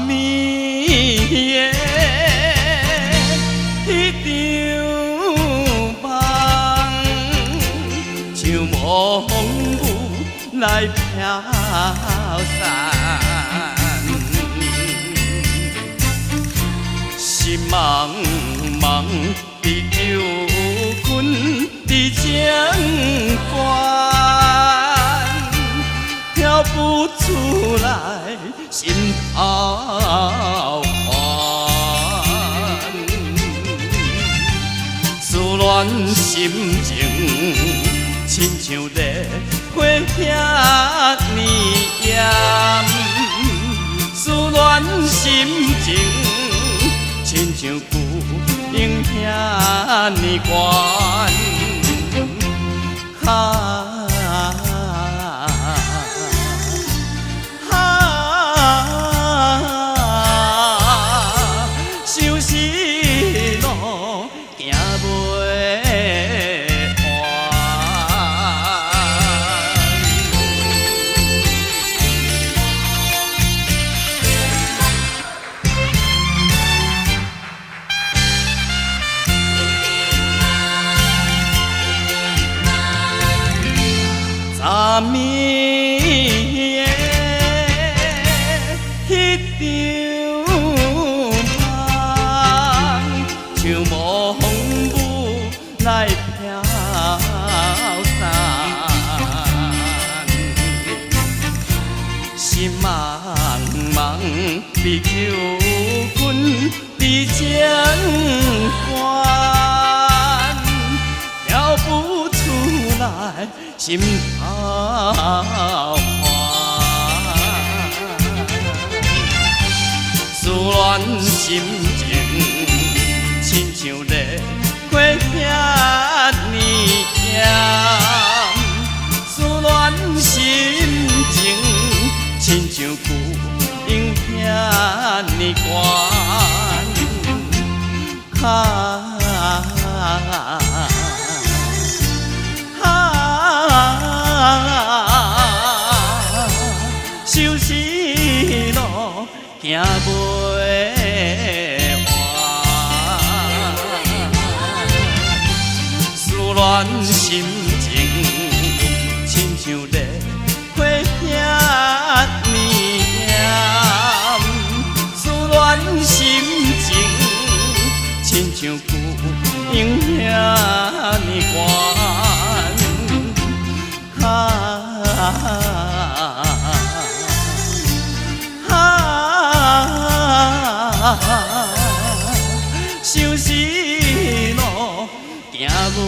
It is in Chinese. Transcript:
暝的迄场梦，像无风雨来飘散，心茫茫地球困伫情关，跳不出来，心头烦，思恋心情，亲像热火遐尼炎，思恋心情，亲像旧影遐尼悬。相思路行袂完，暝的迄场梦，像无风雨来飘散，心茫茫地球困伫情关，跳不出来，心头烦，思恋心情，亲像热火遐尼炎，思恋心情，亲像旧影遐尼悬。相思路行袂完，思恋心情，亲像热火遐尼炎，思恋心情，亲像旧影遐尼悬。相思路行袂